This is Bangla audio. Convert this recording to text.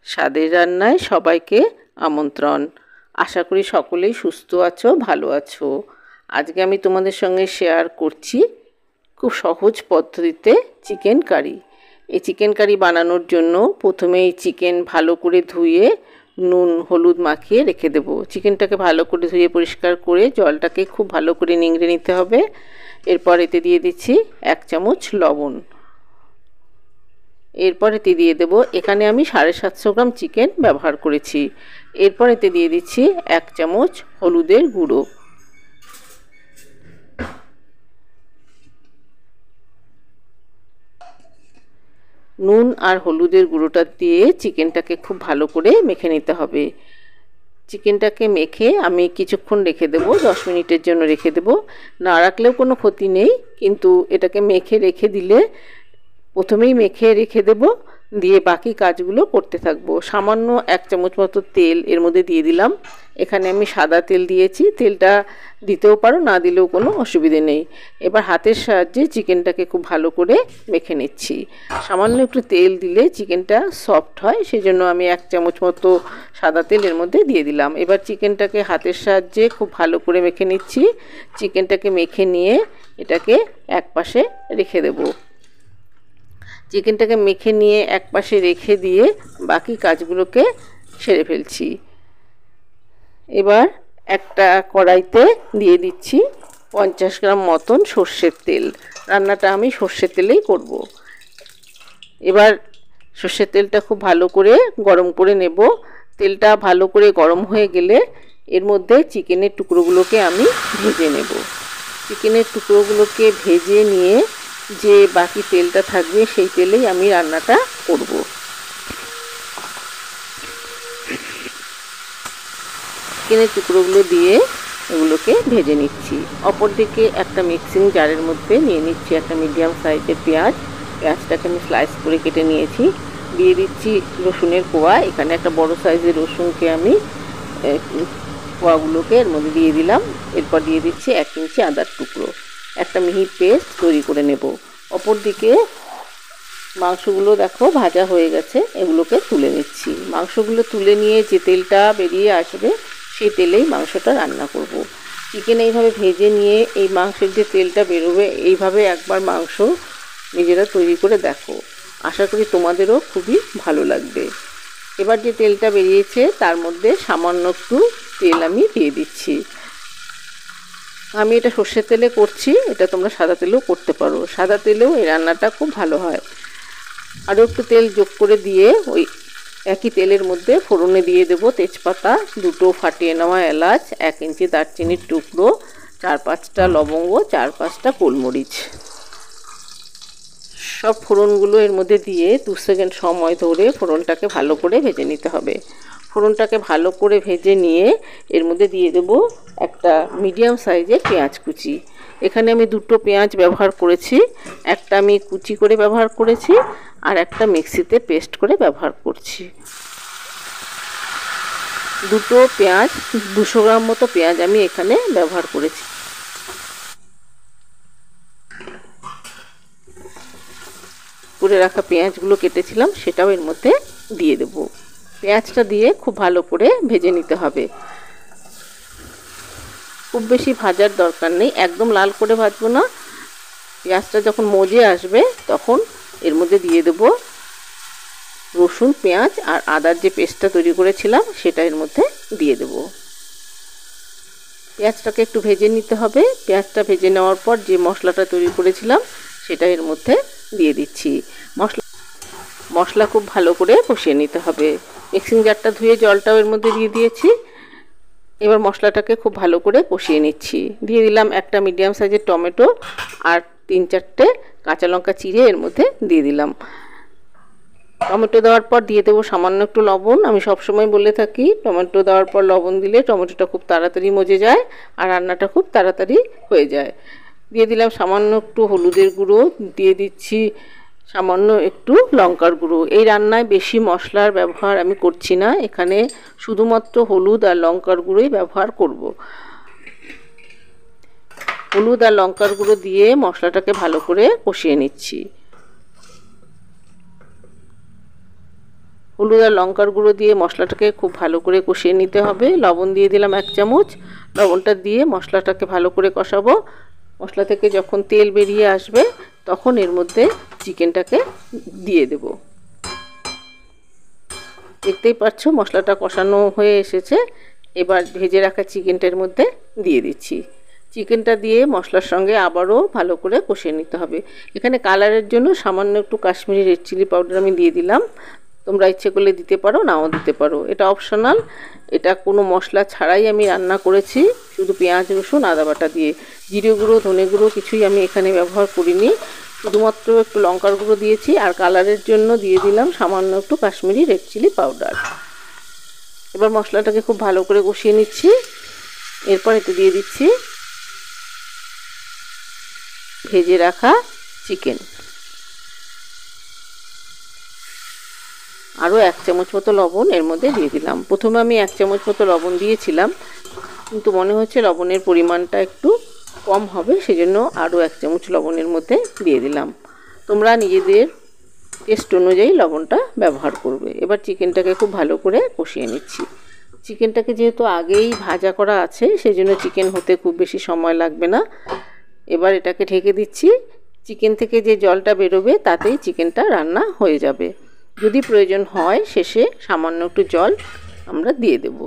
স্বাদের রান্নায় সবাইকে আমন্ত্রণ। আশা করি সকলেই সুস্থ আছো, ভালো আছো। আজকে আমি তোমাদের সঙ্গে শেয়ার করছি খুব সহজ পদ্ধতিতে চিকেন কারি। এই চিকেন কারি বানানোর জন্য প্রথমেই চিকেন ভালো করে ধুয়ে নুন হলুদ মাখিয়ে রেখে দেবো। চিকেনটাকে ভালো করে ধুয়ে পরিষ্কার করে জলটাকে খুব ভালো করে নিংড়ে নিতে হবে। এরপর এতে দিয়ে দিচ্ছি 1 চামচ লবণ। এরপর এতে দিয়ে দেবো, এখানে আমি 750 গ্রাম চিকেন ব্যবহার করেছি। এরপর এতে দিয়ে দিচ্ছি 1 চামচ হলুদের গুঁড়ো। নুন আর হলুদের গুঁড়োটা দিয়ে চিকেনটাকে খুব ভালো করে মেখে নিতে হবে। চিকেনটাকে মেখে আমি কিছুক্ষণ রেখে দেবো, 10 মিনিটের জন্য রেখে দেবো। না রাখলেও কোনো ক্ষতি নেই, কিন্তু এটাকে মেখে রেখে দিলে প্রথমেই মেখে রেখে দেব, দিয়ে বাকি কাজগুলো করতে থাকবো। সামান্য 1 চামচ মতো তেল এর মধ্যে দিয়ে দিলাম। এখানে আমি সাদা তেল দিয়েছি, তেলটা দিতেও পারো, না দিলেও কোনো অসুবিধে নেই। এবার হাতের সাহায্যে চিকেনটাকে খুব ভালো করে মেখে নিচ্ছি। সামান্য একটু তেল দিলে চিকেনটা সফট হয়, সেজন্য আমি 1 চামচ মতো সাদা তেল এর মধ্যে দিয়ে দিলাম। এবার চিকেনটাকে হাতের সাহায্যে খুব ভালো করে মেখে নিচ্ছি। চিকেনটাকে মেখে নিয়ে এটাকে এক পাশে রেখে দেবো। চিকেনটাকে মেখে নিয়ে এক পাশে রেখে দিয়ে বাকি কাজগুলোকে সেরে ফেলছি। এবার একটা কড়াইতে দিয়ে দিচ্ছি 50 গ্রাম মতন সর্ষের তেল। রান্নাটা আমি সর্ষের তেলেই করব। এবার সর্ষের তেলটা খুব ভালো করে গরম করে নেব। তেলটা ভালো করে গরম হয়ে গেলে এর মধ্যে চিকেনের টুকরোগুলোকে আমি ভেজে নেব। চিকেনের টুকরোগুলোকে ভেজে নিয়ে যে বাকি তেলটা থাকবে সেই তেলেই আমি রান্নাটা করব। চিকেনের টুকরোগুলো দিয়ে এগুলোকে ভেজে নিচ্ছি। অপরদিকে একটা মিক্সিং জারের মধ্যে নিয়ে নিচ্ছি একটা মিডিয়াম সাইজের পেঁয়াজ। পেঁয়াজটাকে আমি স্লাইস করে কেটে নিয়েছি। দিয়ে দিচ্ছি রসুনের কোয়া। এখানে একটা বড় সাইজের রসুনকে আমি কোয়াগুলোকে এর মধ্যে দিয়ে দিলাম। এরপর দিয়ে দিচ্ছি 1 ইঞ্চি আদার টুকরো। একটা মিহি পেস্ট তৈরি করে নেব। অপরদিকে মাংসগুলো দেখো ভাজা হয়ে গেছে, এগুলোকে তুলে নিচ্ছি। মাংসগুলো তুলে নিয়ে যে তেলটা বেরিয়ে আসবে সেই তেলেই মাংসটা রান্না করব। চিকেন এইভাবে ভেজে নিয়ে এই মাংসের যে তেলটা বেরোবে, এইভাবে একবার মাংস নিজেরা তৈরি করে দেখো। আশা করি তোমাদেরও খুবই ভালো লাগবে। এবার যে তেলটা বেরিয়েছে তার মধ্যে সামান্য একটু তেল আমি দিয়ে দিচ্ছি। আমি এটা সর্ষের তেলে করছি, এটা তোমরা সাদা তেলেও করতে পারো। সাদা তেলেও এই রান্নাটা খুব ভালো হয়। আরও একটু তেল যোগ করে দিয়ে ওই একই তেলের মধ্যে ফোড়নে দিয়ে দেবো তেজপাতা, 2টো ফাটিয়ে নেওয়া এলাচ, 1 ইঞ্চি দারচিনির টুকরো, 4-5টা লবঙ্গ, 4-5টা গোলমরিচ। সব ফোড়নগুলো এর মধ্যে দিয়ে 2 সেকেন্ড সময় ধরে ফোড়নটাকে ভালো করে ভেজে নিতে হবে। ফোড়নটাকে ভালো করে ভেজে নিয়ে এর মধ্যে দিয়ে দেবো একটা মিডিয়াম সাইজের পেঁয়াজ কুচি। এখানে আমি 2টো পেঁয়াজ ব্যবহার করেছি। একটা আমি কুচি করে ব্যবহার করেছি আর একটা মিক্সিতে পেস্ট করে ব্যবহার করছি। 2টো পেঁয়াজ, 200 গ্রাম মতো পেঁয়াজ আমি এখানে ব্যবহার করেছি। করে রাখা পেঁয়াজগুলো কেটেছিলাম সেটাও এর মধ্যে দিয়ে দেব। পেঁয়াজটা দিয়ে খুব ভালো করে ভেজে নিতে হবে। খুব বেশি ভাজার দরকার নেই, একদম লাল করে ভাজবো না। পেঁয়াজটা যখন মজে আসবে তখন এর মধ্যে দিয়ে দেব রসুন, পেঁয়াজ আর আদার যে পেস্টটা তৈরি করেছিলাম সেটা এর মধ্যে দিয়ে দেব। পেঁয়াজটাকে একটু ভেজে নিতে হবে। পেঁয়াজটা ভেজে নেওয়ার পর যে মশলাটা তৈরি করেছিলাম সেটা এর মধ্যে দিয়ে দিচ্ছি। মশলা খুব ভালো করে কষিয়ে নিতে হবে। মিক্সিং জারটা ধুয়ে জলটাও এর মধ্যে দিয়ে দিয়েছি। এবার মশলাটাকে খুব ভালো করে কষিয়ে নিচ্ছি। দিয়ে দিলাম একটা মিডিয়াম সাইজের টমেটো আর 3-4টে কাঁচা লঙ্কা চিড়ে এর মধ্যে দিয়ে দিলাম। টমেটো দেওয়ার পর দিয়ে দেবো সামান্য একটু লবণ। আমি সবসময় বলে থাকি টমেটো দেওয়ার পর লবণ দিলে টমেটোটা খুব তাড়াতাড়ি মজে যায় আর রান্নাটা খুব তাড়াতাড়ি হয়ে যায়। দিয়ে দিলাম সামান্য একটু হলুদের গুঁড়ো, দিয়ে দিচ্ছি সামান্য একটু লঙ্কার গুঁড়ো। এই রান্নায় বেশি মশলার ব্যবহার আমি করছি না, এখানে শুধুমাত্র হলুদ আর লঙ্কার গুঁড়োই ব্যবহার করব। হলুদ আর লঙ্কার গুঁড়ো দিয়ে মশলাটাকে ভালো করে কষিয়ে নিচ্ছি। হলুদ আর লঙ্কার গুঁড়ো দিয়ে মশলাটাকে খুব ভালো করে কষিয়ে নিতে হবে। লবণ দিয়ে দিলাম 1 চামচ। লবণটা দিয়ে মশলাটাকে ভালো করে কষাবো। মশলা থেকে যখন তেল বেরিয়ে আসবে তখন এর মধ্যে চিকেনটাকে দিয়ে দেব। দেখতেই পাচ্ছ মশলাটা কষানো হয়ে এসেছে। এবার ভেজে রাখা চিকেনটার মধ্যে দিয়ে দিচ্ছি। চিকেনটা দিয়ে মশলার সঙ্গে আবারও ভালো করে কষিয়ে নিতে হবে। এখানে কালারের জন্য সামান্য একটু কাশ্মীরি রেড চিলি পাউডার আমি দিয়ে দিলাম। তোমরা ইচ্ছে করলে দিতে পারো, নাও দিতে পারো, এটা অপশনাল। এটা কোনো মশলা ছাড়াই আমি রান্না করেছি, শুধু পেঁয়াজ রসুন আদা বাটা দিয়ে। জিরে গুঁড়ো ধনে গুঁড়ো কিছুই আমি এখানে ব্যবহার করিনি, শুধুমাত্র একটু লঙ্কার গুঁড়ো দিয়েছি আর কালারের জন্য দিয়ে দিলাম সামান্য একটু কাশ্মীরি রেড চিলি পাউডার। এবার মশলাটাকে খুব ভালো করে কষিয়ে নিচ্ছি। এরপর এতে দিয়ে দিচ্ছি ভেজে রাখা চিকেন। আরও 1 চামচ মতো লবণ এর মধ্যে দিয়ে দিলাম। প্রথমে আমি 1 চামচ মতো লবণ দিয়েছিলাম, কিন্তু মনে হচ্ছে লবণের পরিমাণটা একটু কম হবে, সেজন্য আরও 1 চামচ লবণের মধ্যে দিয়ে দিলাম। তোমরা নিজেদের টেস্ট অনুযায়ী লবণটা ব্যবহার করবে। এবার চিকেনটাকে খুব ভালো করে কষিয়ে নিচ্ছি। চিকেনটাকে যেহেতু আগেই ভাজা করা আছে, সেজন্য চিকেন হতে খুব বেশি সময় লাগবে না। এবার এটাকে ঢেকে দিচ্ছি। চিকেন থেকে যে জলটা বেরোবে তাতেই চিকেনটা রান্না হয়ে যাবে। যদি প্রয়োজন হয় শেষে সামান্য একটু জল আমরা দিয়ে দেব।